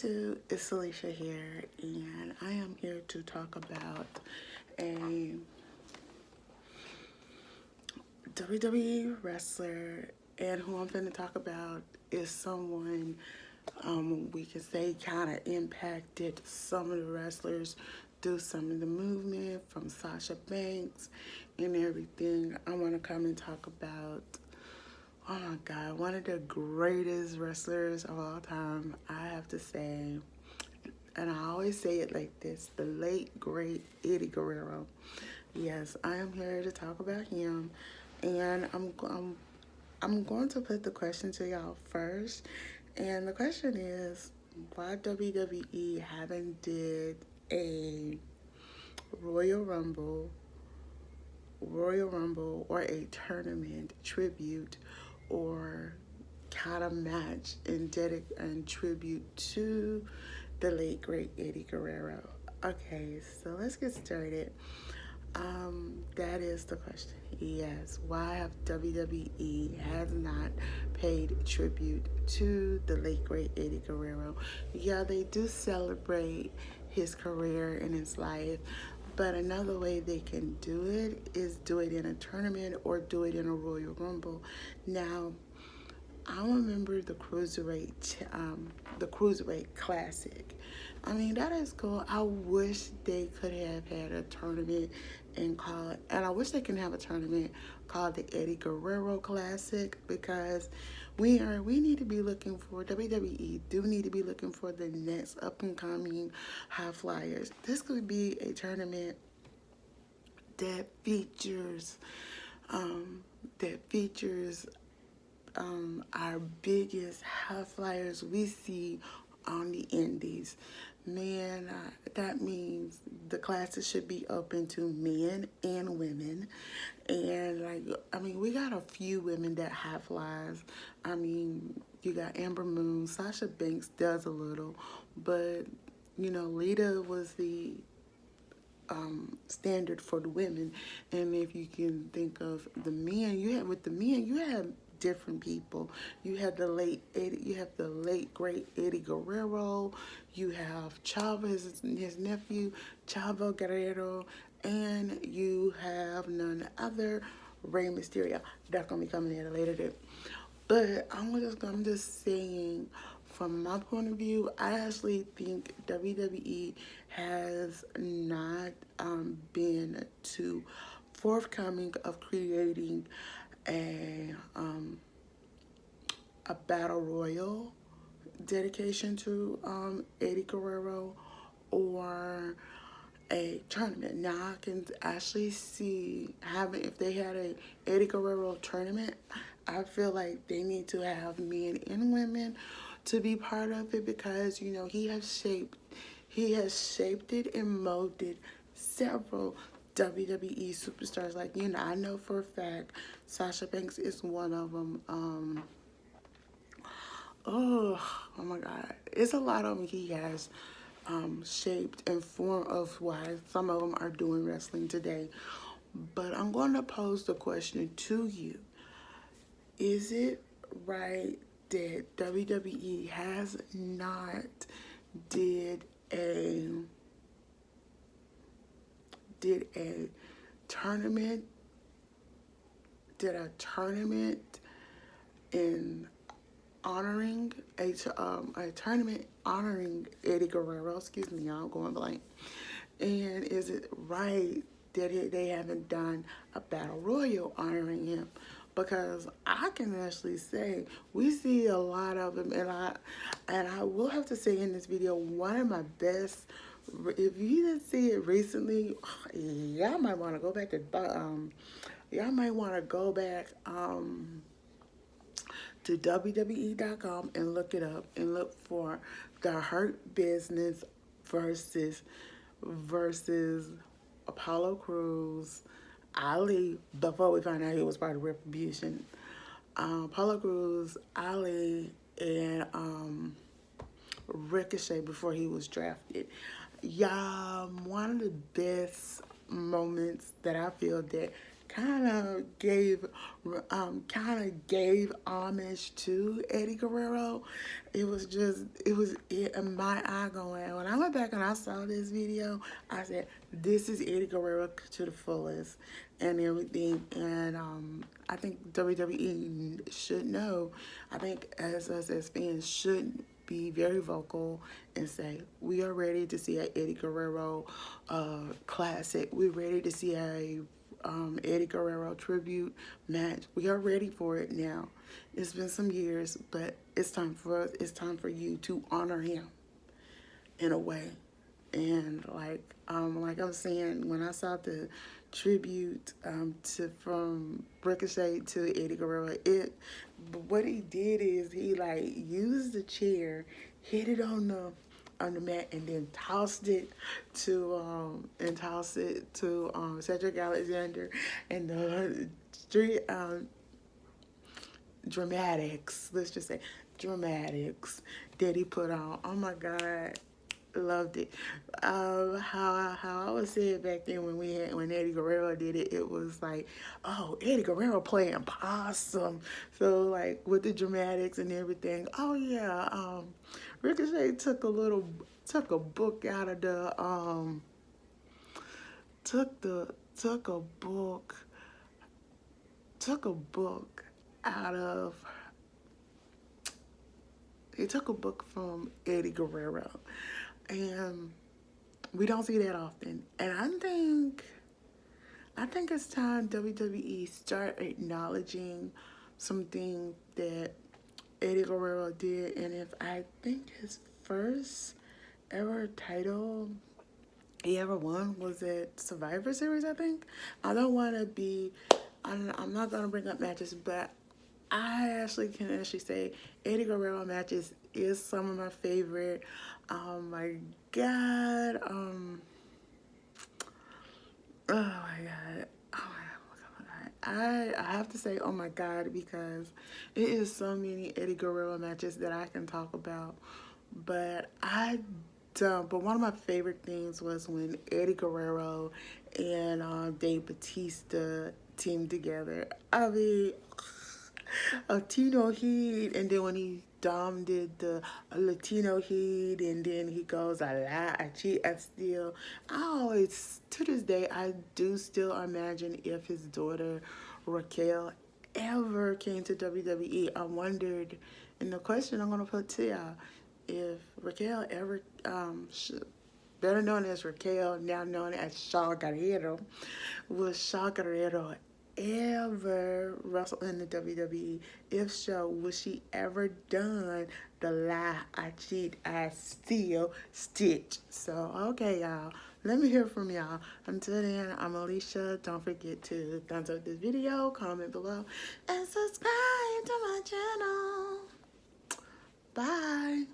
YouTube, it's Sasha here, and I am here to talk about a WWE wrestler, and who I'm going to talk about is someone we can say kind of impacted some of the wrestlers through some of the movement, from Sasha Banks and everything. I want to come and talk about, oh my God, one of the greatest wrestlers of all time, I have to say, and I always say it like this, the late, great Eddie Guerrero. Yes, I am here to talk about him, and I'm going to put the question to y'all first, and the question is, why WWE haven't did a Royal Rumble, or a tournament tribute, or kind of match and tribute to the late great Eddie Guerrero. Okay, so let's get started. That is the question. Yes, why have WWE has not paid tribute to the late great Eddie Guerrero? Yeah, they do celebrate his career and his life, but another way they can do it is do it in a tournament or do it in a Royal Rumble. Now, I remember the Cruiserweight Classic. I mean, that is cool. I wish they could have had a tournament and I wish they can have a tournament called the Eddie Guerrero Classic, because we need to be looking for, WWE do need to be looking for the next up and coming high flyers. This could be a tournament that features our biggest high flyers we see on the indies. Man, that means the classes should be open to men and women. And we got a few women that high flies. I mean, you got Amber Moon, Sasha Banks does a little, but Lita was the standard for the women. And if you can think of the men, you have different people. You have the late great Eddie Guerrero. You have Chavo, his nephew, Chavo Guerrero, and you have none other, Rey Mysterio. That's gonna be coming at a later date. But I'm just saying, from my point of view, I actually think WWE has not been too forthcoming of creating a battle royal dedication to Eddie Guerrero, or a tournament. Now I can actually see if they had a Eddie Guerrero tournament, I feel like they need to have men and women to be part of it, because he has shaped it and molded several WWE superstars. I know for a fact Sasha Banks is one of them. Oh my God, it's a lot of them he has shaped and formed of why some of them are doing wrestling today. But I'm going to pose the question to you: is it right that WWE has not did a tournament in honoring a tournament honoring Eddie Guerrero? Excuse me, y'all, going blank. And is it right that they haven't done a battle royal honoring him? Because I can actually say we see a lot of them, and I will have to say in this video, one of my best, if you didn't see it recently, y'all might want to go back to WWE.com and look it up and look for the Hurt Business versus Apollo Crews, Ali, before we found out he was part of Retribution. Apollo Crews, Ali, and Ricochet before he was drafted. Yeah, one of the best moments that I feel that kind of gave homage to Eddie Guerrero. It in my eye going. When I went back and I saw this video, I said, "This is Eddie Guerrero to the fullest," and everything. And I think WWE should know. I think as us as fans should be very vocal and say we are ready to see a Eddie Guerrero classic. We're ready to see a Eddie Guerrero tribute match. We are ready for it now. It's been some years, but it's time for us. It's time for you to honor him in a way. And like I was saying, when I saw the tribute from Ricochet to Eddie Guerrero, what he did is he like used the chair, hit it on the mat, and then tossed it to Cedric Alexander, and the street dramatics. Let's just say dramatics that he put on. Oh my God. Loved it. How I always said back then when Eddie Guerrero did it, it was like, oh, Eddie Guerrero playing possum. So like with the dramatics and everything. Oh yeah, Ricochet took a book out of the took a book out of. He took a book from Eddie Guerrero. And we don't see that often. And I think it's time WWE start acknowledging something that Eddie Guerrero did. And if I think his first ever title he ever won was at Survivor Series, I think. I don't want to be, I'm not going to bring up matches, but I can actually say Eddie Guerrero matches is some of my favorite. Oh my God. Oh my God. Oh my God. I have to say, oh my God, because it is so many Eddie Guerrero matches that I can talk about. But but one of my favorite things was when Eddie Guerrero and Dave Bautista teamed together. I mean, Latino Heat, and then when he did the Latino Heat, and then he goes, I lie, I cheat, I steal. I always, to this day, I do still imagine if his daughter Raquel ever came to WWE. I wondered, and the question I'm going to put to y'all, if Raquel ever, better known as Raquel, now known as Shaw Guerrero, was Shaw Guerrero ever wrestle in the WWE? If so, was she ever done the lie, I cheat, I steal stitch? So, okay, y'all. Let me hear from y'all. Until then, I'm Alicia. Don't forget to thumbs up this video, comment below, and subscribe to my channel. Bye.